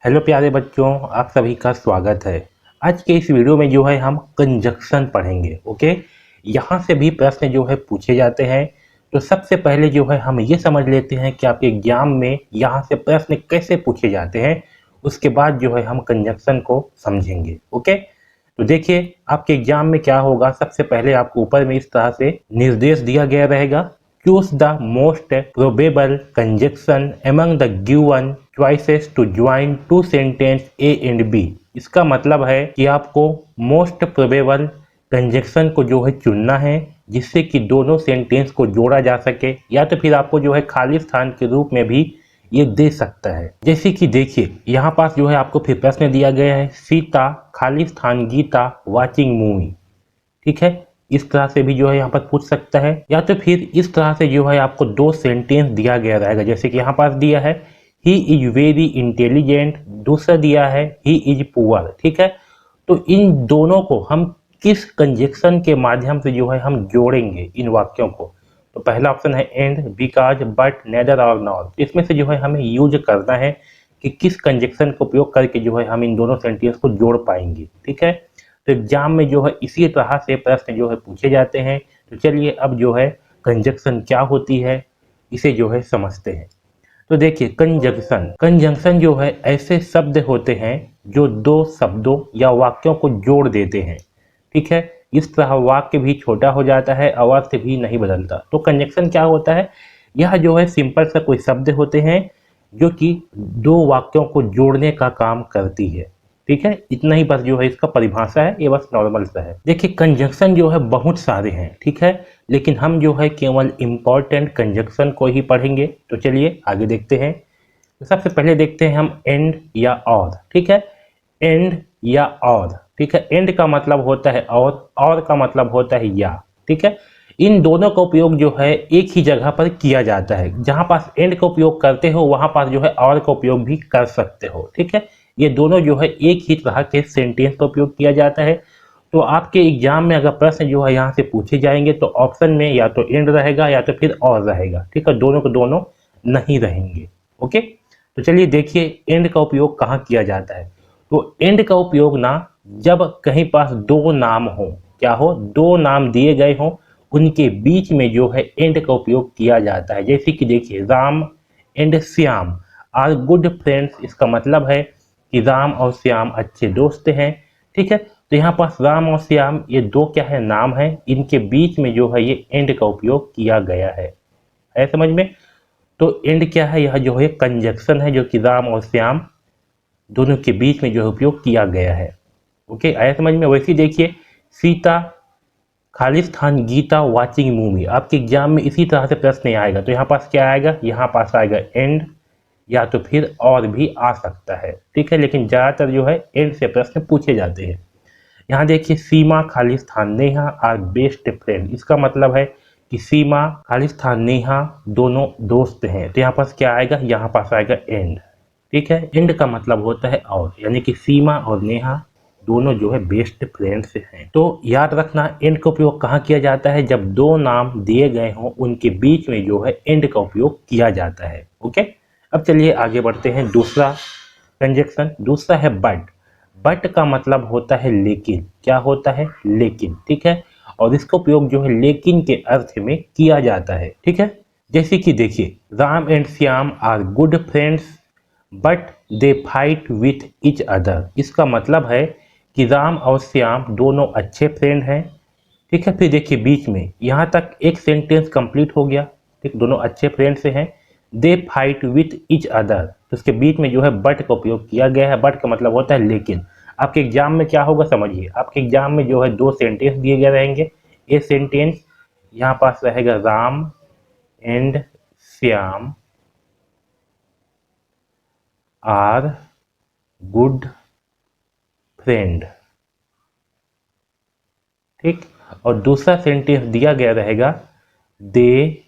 Hello प्यारे बच्चों, आप सभी का स्वागत है। आज के इस वीडियो में जो है हम कंजक्शन पढ़ेंगे। ओके, यहाँ से भी प्रश्न जो है पूछे जाते हैं। तो सबसे पहले जो है हम ये समझ लेते हैं कि आपके एग्जाम में यहाँ से प्रश्न कैसे पूछे जाते हैं। उसके बाद जो है हम कंजक्शन को समझेंगे। ओके, तो देखिए आपके एग्जाम में क्या होगा। सबसे पहले आपको ऊपर में इस तरह से निर्देश दिया गया रहेगा। Choose the most probable conjunction among the given choices to join two sentence A and B। इसका मतलब है कि आपको मोस्ट प्रोबेबल कंजक्शन को जो है चुनना है जिससे कि दोनों सेंटेंस को जोड़ा जा सके, या तो फिर आपको जो है खाली स्थान के रूप में भी ये दे सकता है। जैसे कि देखिए यहाँ पास जो है आपको फिर प्रश्न दिया गया है, सीता खाली स्थान गीता वाचिंग मूवी। ठीक है, इस तरह से भी जो है यहाँ पर पूछ सकता है, या तो फिर इस तरह से जो है आपको दो सेंटेंस दिया गया रहेगा। जैसे कि यहाँ पास दिया है ही इज वेरी इंटेलिजेंट, दूसरा दिया है ही इज पुअर। ठीक है, तो इन दोनों को हम किस कंजक्शन के माध्यम से जो है हम जोड़ेंगे इन वाक्यों को। तो पहला ऑप्शन है एंड, बिकॉज, बट, नेदर और नॉट। इसमें से जो है हमें यूज करना है कि किस कंजक्शन का उपयोग करके जो है हम इन दोनों सेंटेंस को जोड़ पाएंगे। ठीक है, तो एग्जाम में जो है इसी तरह से प्रश्न जो है पूछे जाते हैं। तो चलिए अब जो है कंजक्शन क्या होती है इसे जो है समझते हैं। तो देखिए कंजंक्शन जो है ऐसे शब्द होते हैं जो दो शब्दों या वाक्यों को जोड़ देते हैं। ठीक है, इस तरह वाक्य भी छोटा हो जाता है, अर्थ भी नहीं बदलता। तो कंजंक्शन क्या होता है, यह जो है सिंपल सा कोई शब्द होते हैं जो कि दो वाक्यों को जोड़ने का काम करती है। ठीक है, इतना ही बस जो है इसका परिभाषा है, ये बस नॉर्मल सा है। देखिए कंजंक्शन जो है बहुत सारे हैं। ठीक है, लेकिन हम जो है केवल इम्पोर्टेंट कंजंक्शन को ही पढ़ेंगे। तो चलिए आगे देखते हैं। तो सबसे पहले देखते हैं हम एंड या और। ठीक है, एंड या और। ठीक है, एंड का मतलब होता है और का मतलब होता है या। ठीक है, इन दोनों का उपयोग जो है एक ही जगह पर किया जाता है। जहां पास एंड का उपयोग करते हो वहां पास जो है और का उपयोग भी कर सकते हो। ठीक है, ये दोनों जो है एक ही तरह के सेंटेंस का उपयोग किया जाता है। तो आपके एग्जाम में अगर प्रश्न जो है यहाँ से पूछे जाएंगे तो ऑप्शन में या तो एंड रहेगा या तो फिर और रहेगा। ठीक है, दोनों को दोनों नहीं रहेंगे। ओके, तो चलिए देखिए एंड का उपयोग कहाँ किया जाता है। तो एंड का उपयोग ना जब कहीं पास दो नाम हो, क्या हो, दो नाम दिए गए हों, उनके बीच में जो है एंड का उपयोग किया जाता है। जैसे कि देखिए Ram and Shyam are good friends. इसका मतलब है कि राम और श्याम अच्छे दोस्त हैं। ठीक है, तो यहाँ पास राम और श्याम ये दो क्या है, नाम है, इनके बीच में जो है ये एंड का उपयोग किया गया है समझ में। तो एंड क्या है, यह जो है कंजक्शन है जो कि राम और श्याम दोनों के बीच में जो है उपयोग किया गया है। ओके, आया समझ में। वैसे देखिए सीता खालिस्तान गीता वाचिंग मूवी, आपके एग्जाम में इसी तरह से प्रश्न आएगा। तो यहाँ पास क्या आएगा, यहाँ पास आएगा एंड या तो फिर और भी आ सकता है। ठीक है, लेकिन ज़्यादातर जो है एंड से प्रश्न पूछे जाते हैं। यहाँ देखिए सीमा खालिस्तान नेहा आर बेस्ट फ्रेंड। इसका मतलब है कि सीमा खालिस्तान नेहा दोनों दोस्त हैं। तो यहाँ पास क्या आएगा, यहाँ पास आएगा एंड। ठीक है, एंड का मतलब होता है और, यानी कि सीमा और नेहा दोनों जो है बेस्ट फ्रेंड्स हैं। तो याद रखना एंड का उपयोग कहाँ किया जाता है, जब दो नाम दिए गए हों उनके बीच में जो है एंड का उपयोग किया जाता है। ओके, अब चलिए आगे बढ़ते हैं। दूसरा कंजक्शन, दूसरा है बट। बट का मतलब होता है लेकिन। क्या होता है, लेकिन। ठीक है, और इसका उपयोग जो है लेकिन के अर्थ में किया जाता है। ठीक है, जैसे कि देखिए Ram and Shyam are good friends but they fight with each other. इसका मतलब है कि राम और श्याम दोनों अच्छे फ्रेंड हैं। ठीक है, फिर देखिए बीच में यहाँ तक एक सेंटेंस कंप्लीट हो गया। ठीक, दोनों अच्छे फ्रेंड से हैं। दे फाइट विथ इच अदर, तो उसके बीच में जो है बट का उपयोग किया गया है। बट का मतलब होता है लेकिन। आपके एग्जाम में क्या होगा समझिए, आपके एग्जाम में जो है दो सेंटेंस दिए गए रहेंगे। ये सेंटेंस यहाँ पास रहेगा Ram and Shyam are good friend. ठीक, और दूसरा सेंटेंस दिया गया रहेगा they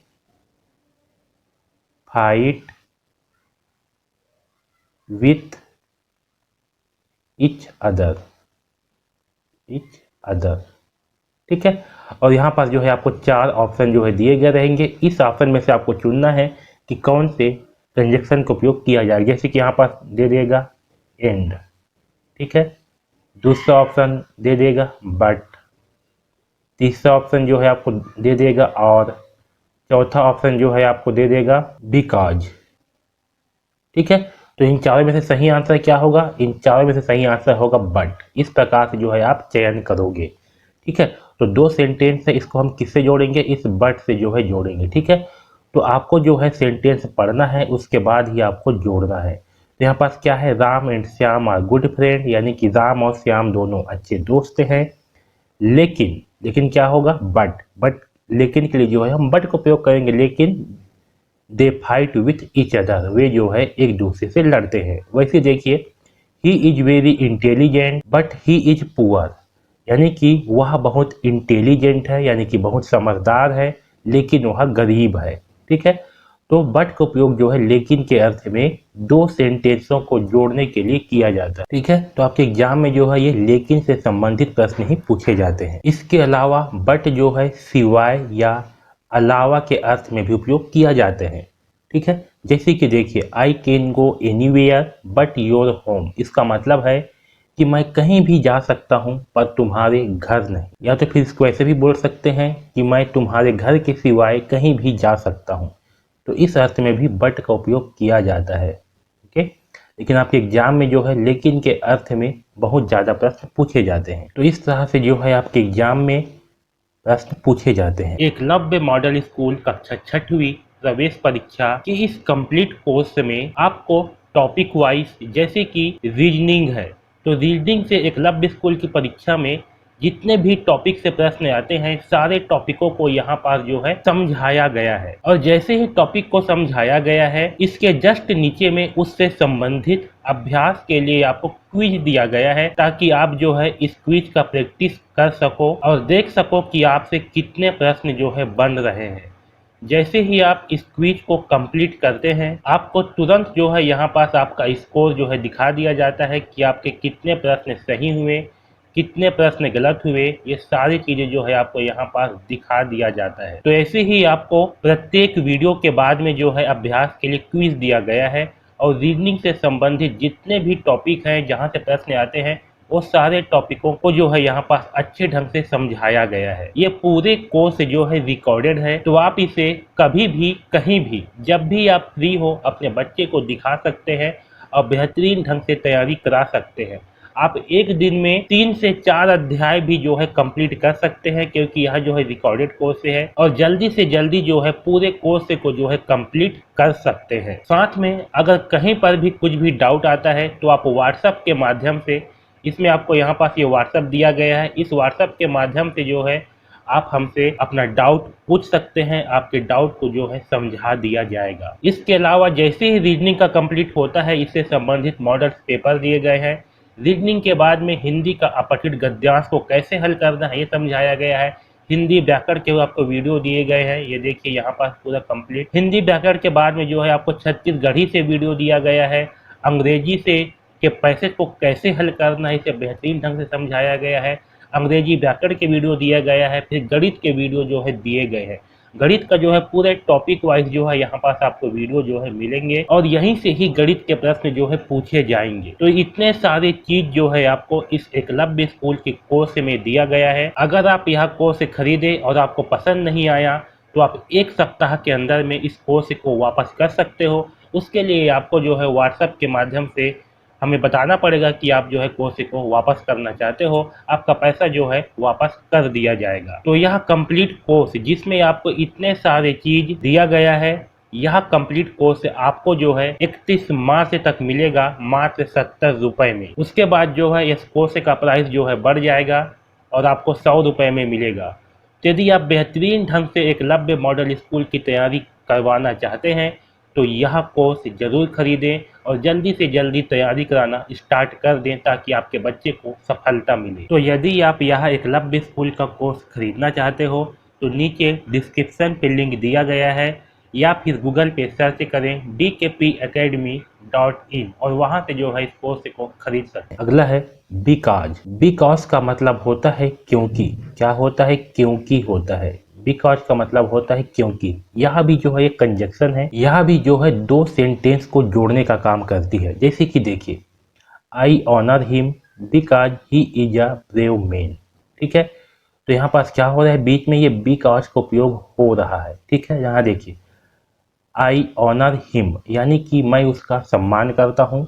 fight with each other. ठीक है, और यहाँ पास जो है आपको चार ऑप्शन जो है दिए गए रहेंगे। इस ऑप्शन में से आपको चुनना है कि कौन से कंजक्शन का उपयोग किया जाए। जैसे कि यहाँ पास दे देगा एंड। ठीक है, दूसरा ऑप्शन दे देगा बट, तीसरा ऑप्शन जो है आपको दे देगा और, चौथा ऑप्शन जो है आपको दे देगा बिकॉज। ठीक है, तो इन चारों में से सही आंसर क्या होगा? इन चारों में से सही आंसर होगा बट। इस प्रकार से जो है आप चयन करोगे। ठीक है, तो दो सेंटेंस है, इसको हम किससे जोड़ेंगे? इस बट से जो है जोड़ेंगे। ठीक है, तो आपको जो है सेंटेंस पढ़ना है, उसके बाद ही आपको जोड़ना है। तो यहाँ पास क्या है? Ram and Shyam are good friend, यानी कि राम और श्याम दोनों अच्छे दोस्त हैं। लेकिन क्या होगा? बट लेकिन के लिए जो है हम बट का उपयोग करेंगे। लेकिन they fight with each other, वे जो है एक दूसरे से लड़ते हैं। वैसे देखिए, he is very intelligent but he is poor, यानी कि वह बहुत इंटेलिजेंट है, यानी कि बहुत समझदार है, लेकिन वह गरीब है। ठीक है, तो बट का उपयोग जो है लेकिन के अर्थ में दो सेंटेंसों को जोड़ने के लिए किया जाता है। ठीक है, तो आपके एग्जाम में जो है ये लेकिन से संबंधित प्रश्न ही पूछे जाते हैं। इसके अलावा बट जो है सिवाय या अलावा के अर्थ में भी उपयोग किया जाते हैं। ठीक है, जैसे कि देखिए, I can go anywhere but your home, इसका मतलब है कि मैं कहीं भी जा सकता हूं पर तुम्हारे घर नहीं। या तो फिर इसको ऐसे भी बोल सकते हैं कि मैं तुम्हारे घर के सिवाय कहीं भी जा सकता हूं। तो इस अर्थ में भी बट का उपयोग किया जाता है। ओके, लेकिन आपके एग्जाम में जो है लेकिन के अर्थ में बहुत ज़्यादा प्रश्न पूछे जाते हैं। तो इस तरह से जो है आपके एग्जाम में प्रश्न पूछे जाते हैं। एकलव्य मॉडल स्कूल कक्षा 6वीं प्रवेश परीक्षा की इस कंप्लीट कोर्स में आपको टॉपिक वाइज, जैसे कि रीजनिंग है, तो रीजनिंग से एकलव्य स्कूल की परीक्षा में जितने भी टॉपिक से प्रश्न आते हैं, सारे टॉपिकों को यहाँ पर जो है समझाया गया है। और जैसे ही टॉपिक को समझाया गया है, इसके जस्ट नीचे में उससे संबंधित अभ्यास के लिए आपको क्विज दिया गया है, ताकि आप जो है इस क्विज का प्रैक्टिस कर सको और देख सको कि आपसे कितने प्रश्न जो है बन रहे हैं। जैसे ही आप इस क्विज को कंप्लीट करते हैं, आपको तुरंत जो है यहाँ पास आपका स्कोर जो है दिखा दिया जाता है कि आपके कितने प्रश्न सही हुए, कितने प्रश्न गलत हुए। ये सारी चीजें जो है आपको यहाँ पास दिखा दिया जाता है। तो ऐसे ही आपको प्रत्येक वीडियो के बाद में जो है अभ्यास के लिए क्विज दिया गया है, और रीजनिंग से संबंधित जितने भी टॉपिक हैं जहाँ से प्रश्न आते हैं, वो सारे टॉपिकों को जो है यहाँ पास अच्छे ढंग से समझाया गया है। ये पूरे कोर्स जो है रिकॉर्डेड है, तो आप इसे कभी भी कहीं भी जब भी आप फ्री हो अपने बच्चे को दिखा सकते हैं और बेहतरीन ढंग से तैयारी करा सकते हैं। आप एक दिन में 3 से 4 अध्याय भी जो है कंप्लीट कर सकते हैं, क्योंकि यह जो है रिकॉर्डेड कोर्स है, और जल्दी से जल्दी जो है पूरे कोर्स को जो है कंप्लीट कर सकते हैं। साथ में अगर कहीं पर भी कुछ भी डाउट आता है तो आप व्हाट्सएप के माध्यम से, इसमें आपको यहाँ पास ये व्हाट्सएप दिया गया है, इस व्हाट्सएप के माध्यम से जो है आप हमसे अपना डाउट पूछ सकते हैं, आपके डाउट को जो है समझा दिया जाएगा। इसके अलावा जैसे ही रीजनिंग का कंप्लीट होता है, इससे संबंधित मॉडल पेपर दिए गए हैं। रीजनिंग के बाद में हिंदी का अपठित गद्यांश को कैसे हल करना है ये समझाया गया है। हिंदी व्याकरण के आपको वीडियो दिए गए हैं, ये देखिए यहाँ पास पूरा कंप्लीट। हिंदी व्याकरण के बाद में जो है आपको छत्तीसगढ़ी से वीडियो दिया गया है। अंग्रेजी से के पैसेज को कैसे हल करना है इसे बेहतरीन ढंग से समझाया गया है। अंग्रेजी व्याकरण के वीडियो दिया गया है। फिर गणित के वीडियो जो है दिए गए हैं। गणित का जो है पूरे टॉपिक वाइज जो है यहाँ पास आपको वीडियो जो है मिलेंगे, और यहीं से ही गणित के प्रश्न जो है पूछे जाएंगे। तो इतने सारे चीज जो है आपको इस एकलव्य स्कूल के कोर्स में दिया गया है। अगर आप यह कोर्स खरीदे और आपको पसंद नहीं आया, तो आप 1 सप्ताह के अंदर में इस कोर्स को वापस कर सकते हो। उसके लिए आपको जो है व्हाट्सएप के माध्यम से हमें बताना पड़ेगा कि आप जो है कोर्स को वापस करना चाहते हो, आपका पैसा जो है वापस कर दिया जाएगा। तो यह कंप्लीट कोर्स जिसमें आपको इतने सारे चीज दिया गया है, यह कंप्लीट कोर्स आपको जो है 31 मार्च तक मिलेगा मात्र 70 रुपए में। उसके बाद जो है इस कोर्स का प्राइस जो है बढ़ जाएगा और आपको 100 रुपए में मिलेगा। तो यदि आप बेहतरीन ढंग से एकलव्य मॉडल स्कूल की तैयारी करवाना चाहते हैं, तो यह कोर्स जरूर खरीदें और जल्दी से जल्दी तैयारी कराना स्टार्ट कर दें, ताकि आपके बच्चे को सफलता मिले। तो यदि आप यह एकलव्य स्कूल का कोर्स खरीदना चाहते हो, तो नीचे डिस्क्रिप्शन पे लिंक दिया गया है, या फिर गूगल पे सर्च करें dkpacademy.in और वहां से जो है इस कोर्स को खरीद सकते हैं। अगला है बिकॉज। बिकॉज का मतलब होता है क्योंकि। क्या होता है? क्योंकि होता है। बिकॉज का मतलब होता है क्योंकि। यह भी जो है एक कंजक्शन है, यह भी जो है दो सेंटेंस को जोड़ने का काम करती है। जैसे कि देखिए, I honour him because he is a brave man. ठीक है, तो यहाँ पास क्या हो रहा है, बीच में ये बिकॉज का उपयोग हो रहा है। ठीक है, यहाँ देखिए आई ऑनर हिम यानी कि मैं उसका सम्मान करता हूँ।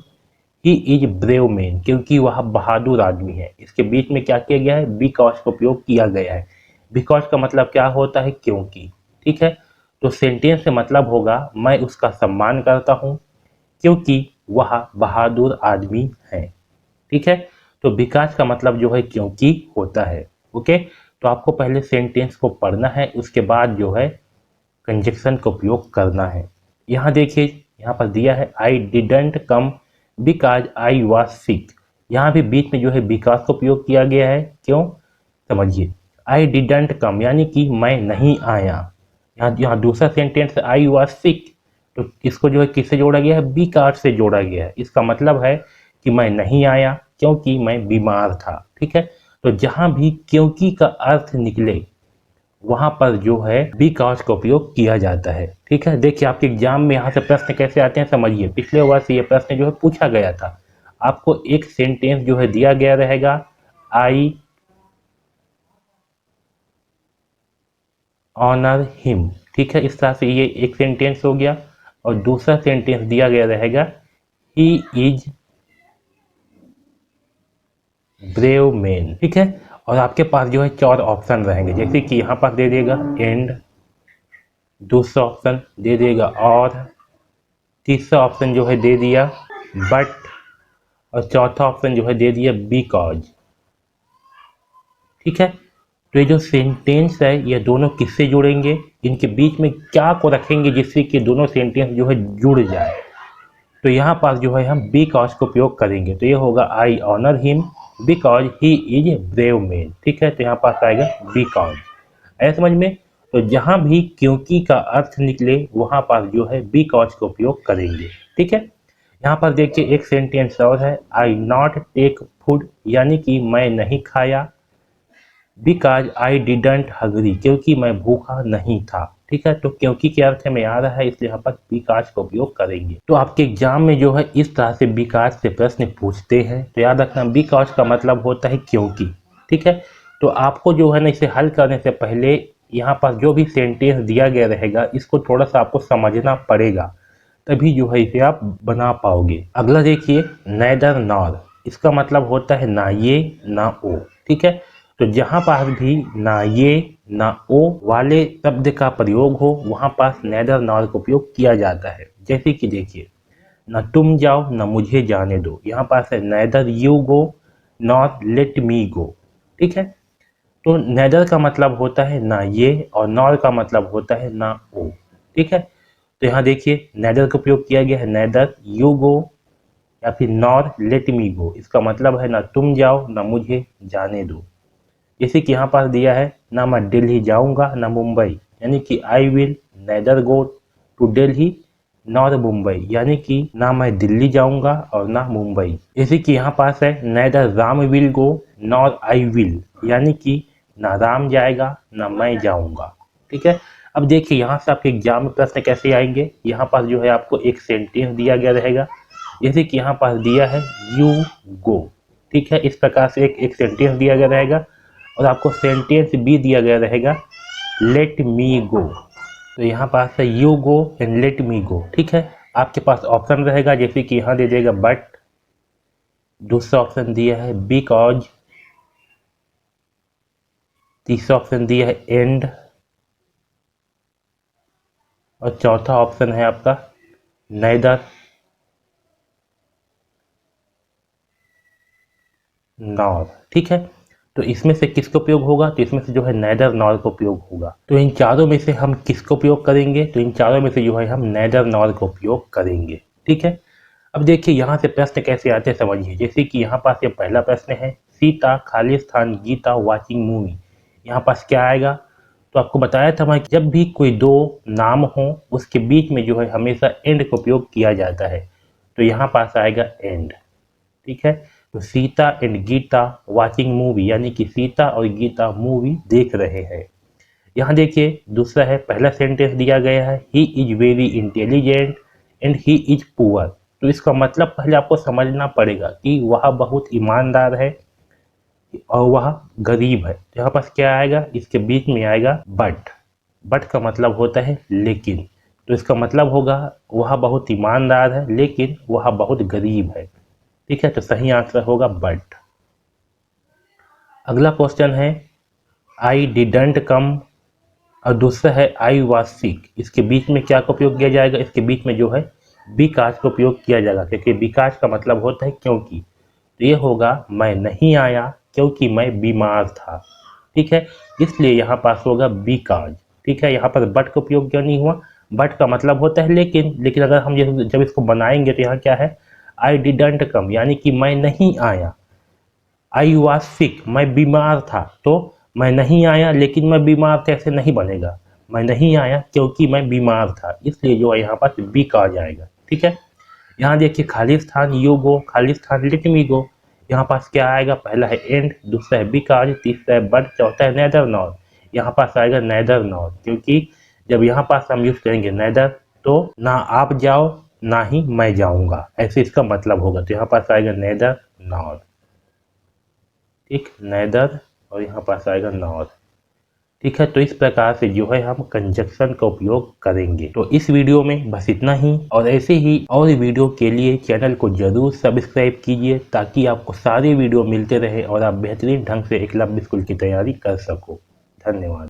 ही इज ब्रेव मैन क्योंकि वह बहादुर आदमी है। इसके बीच में क्या किया गया है, बिकॉज का उपयोग किया गया है। बिकॉज का मतलब क्या होता है, क्योंकि। ठीक है, तो सेंटेंस से मतलब होगा मैं उसका सम्मान करता हूँ क्योंकि वह बहादुर आदमी है। ठीक है, तो बिकॉज का मतलब जो है क्योंकि होता है। ओके, तो आपको पहले सेंटेंस को पढ़ना है, उसके बाद जो है कंजक्शन का उपयोग करना है। यहाँ देखिए, यहाँ पर दिया है I didn't come because I was sick. यहाँ भी बीच में जो है बिकॉज का उपयोग किया गया है। क्यों, समझिए। आई डिडंट कम यानी कि मैं नहीं आया। यहाँ दूसरा सेंटेंस आई वॉज सिक, तो इसको जो है किससे जोड़ा गया है, बिकॉज से जोड़ा गया है। इसका मतलब है कि मैं नहीं आया क्योंकि मैं बीमार था। ठीक है, तो जहाँ भी क्योंकि का अर्थ निकले वहां पर जो है बिकॉज का उपयोग किया जाता है। ठीक है, देखिए आपके एग्जाम में यहाँ से प्रश्न कैसे आते हैं समझिए। पिछले वर्ष ये प्रश्न जो है पूछा गया था। आपको एक सेंटेंस जो है दिया गया रहेगा, आई ऑनर हिम। ठीक है, इस तरह से ये एक सेंटेंस हो गया। और दूसरा सेंटेंस दिया गया रहेगा, ही इज ब्रेव मैन। ठीक है, और आपके पास जो है 4 ऑप्शन रहेंगे, जैसे कि यहाँ पर दे देगा एंड, दूसरा ऑप्शन दे देगा और, तीसरा ऑप्शन जो है दे दिया बट, और चौथा ऑप्शन जो है दे दिया बिकॉज। ठीक है, तो ये जो सेंटेंस है ये दोनों किससे जुड़ेंगे, इनके बीच में क्या को रखेंगे जिससे कि दोनों सेंटेंस जो है जुड़ जाए। तो यहाँ पास जो है हम बिकॉज का उपयोग करेंगे, तो ये होगा I honour him because he is brave man. ठीक है, तो यहाँ पास आएगा बिकॉज। ऐसा समझ में। तो जहां भी क्योंकि का अर्थ निकले वहां पर जो है बिकॉज का उपयोग करेंगे। ठीक है, यहाँ पर देखिए एक सेंटेंस और है, आई नॉट टेक फूड यानी कि मैं नहीं खाया, बिकॉज आई डिडंट हंगरी क्योंकि मैं भूखा नहीं था। ठीक है, तो क्योंकि के अर्थ में आ रहा है इसलिए यहाँ पर बिकॉज का उपयोग करेंगे। तो आपके एग्जाम में जो है इस तरह से बिकॉज से प्रश्न पूछते हैं, तो याद रखना बिकॉज का मतलब होता है क्योंकि। ठीक है, तो आपको जो है ना इसे हल करने से पहले यहाँ पर जो भी सेंटेंस दिया गया रहेगा इसको थोड़ा सा आपको समझना पड़ेगा, तभी जो है इसे आप बना पाओगे। अगला देखिए नेदर नॉर, इसका मतलब होता है ना ये ना ओ। ठीक है, तो जहां पास भी ना ये ना ओ वाले शब्द का प्रयोग हो वहां पास नेदर नॉर का उपयोग किया जाता है। जैसे कि देखिए, ना तुम जाओ ना मुझे जाने दो, यहाँ पास है neither you go not let me go. ठीक है, तो नेदर का मतलब होता है ना ये और नॉर का मतलब होता है ना ओ। ठीक है, तो यहाँ देखिए नेदर का उपयोग किया गया है, नेदर यू गो या फिर नॉर लेट मी गो। इसका मतलब है ना तुम जाओ ना मुझे जाने दो। जैसे कि यहाँ पास दिया है, ना मैं दिल्ली जाऊंगा ना मुंबई, यानी कि I will neither go to Delhi nor Mumbai, यानी कि ना मैं दिल्ली जाऊंगा और ना मुंबई। जैसे कि यहाँ पास है neither Ram will go nor I will, यानी कि ना राम जाएगा ना मैं जाऊंगा। ठीक है, अब देखिए यहाँ से आपके एग्जाम में प्रश्न कैसे आएंगे। यहाँ पास जो है आपको एक सेंटेंस दिया गया रहेगा, जैसे कि यहाँ पास दिया है यू गो। ठीक है, इस प्रकार से एक सेंटेंस दिया गया रहेगा और आपको सेंटेंस भी दिया गया रहेगा लेट मी गो। तो यहाँ पास है you go and let me go. ठीक है, आपके पास ऑप्शन रहेगा, जैसे कि यहाँ दे देगा बट, दूसरा ऑप्शन दिया है बिकॉज, तीसरा ऑप्शन दिया है एंड, और चौथा ऑप्शन है आपका नेदर नॉर। ठीक है, तो इसमें से किसका उपयोग होगा, तो इसमें से जो है नेदर नॉर का उपयोग होगा। तो इन चारों में से हम किसका उपयोग करेंगे, तो इन चारों में से जो है हम नेदर नॉर का उपयोग करेंगे। ठीक है, अब देखिए यहाँ से प्रश्न कैसे आते हैं समझिए। जैसे कि यहाँ पास ये पहला प्रश्न है, सीता खालिस्तान गीता वाचिंग मूवी, यहाँ पास क्या आएगा। तो आपको बताया था मैं कि जब भी कोई दो नाम हो उसके बीच में जो है हमेशा एंड का उपयोग किया जाता है, तो यहाँ पास आएगा एंड। ठीक है, तो Sita and Gita watching movie, यानी कि सीता और गीता मूवी देख रहे हैं। यहाँ देखिए दूसरा है, पहला सेंटेंस दिया गया है ही is very intelligent and he is poor. तो इसका मतलब पहले आपको समझना पड़ेगा कि वह बहुत ईमानदार है और वह गरीब है। तो यहाँ पास क्या आएगा, इसके बीच में आएगा बट। बट का मतलब होता है लेकिन, तो इसका मतलब होगा वह बहुत ईमानदार है लेकिन वह बहुत गरीब है। ठीक है, तो सही आंसर होगा बट। अगला क्वेश्चन है आई डिडंट कम और दूसरा है आई वाज सिक। इसके बीच में क्या का उपयोग किया जाएगा, इसके बीच में जो है बिकॉज का उपयोग किया जाएगा, क्योंकि बिकॉज का मतलब होता है क्योंकि। तो ये होगा मैं नहीं आया क्योंकि मैं बीमार था। ठीक है, इसलिए यहाँ पास होगा बिकॉज। ठीक है, यहाँ पर बट का उपयोग क्यों नहीं हुआ, बट का मतलब होता है लेकिन। लेकिन अगर हम जब इसको बनाएंगे तो यहाँ क्या है, आई डिडंट कम यानी कि मैं नहीं आया। आई वॉज सिक मैं बीमार था, तो मैं नहीं आया लेकिन मैं बीमार था ऐसे नहीं बनेगा। मैं नहीं आया क्योंकि मैं बीमार था, इसलिए जो है यहाँ पर बी का आ जाएगा। ठीक है, यहाँ देखिए खालिस्तान यू गो, खालिस्तान लेट मी गो। यहाँ पास क्या आएगा, पहला है एंड, दूसरा है बिकॉज, तीसरा है बट, चौथा है नेदर नॉर। यहाँ पास आएगा नेदर नॉर, क्योंकि जब यहाँ पास हम यूज करेंगे नेदर तो ना आप जाओ ना ही मैं जाऊंगा, ऐसे इसका मतलब होगा। तो यहाँ पास आएगा नेदर नॉर। ठीक, नेदर और यहाँ पास आएगा नॉर। ठीक है, तो इस प्रकार से जो है हम कंजक्शन का उपयोग करेंगे। तो इस वीडियो में बस इतना ही, और ऐसे ही और वीडियो के लिए चैनल को जरूर सब्सक्राइब कीजिए ताकि आपको सारे वीडियो मिलते रहे और आप बेहतरीन ढंग से एकलव्य स्कूल की तैयारी कर सको। धन्यवाद।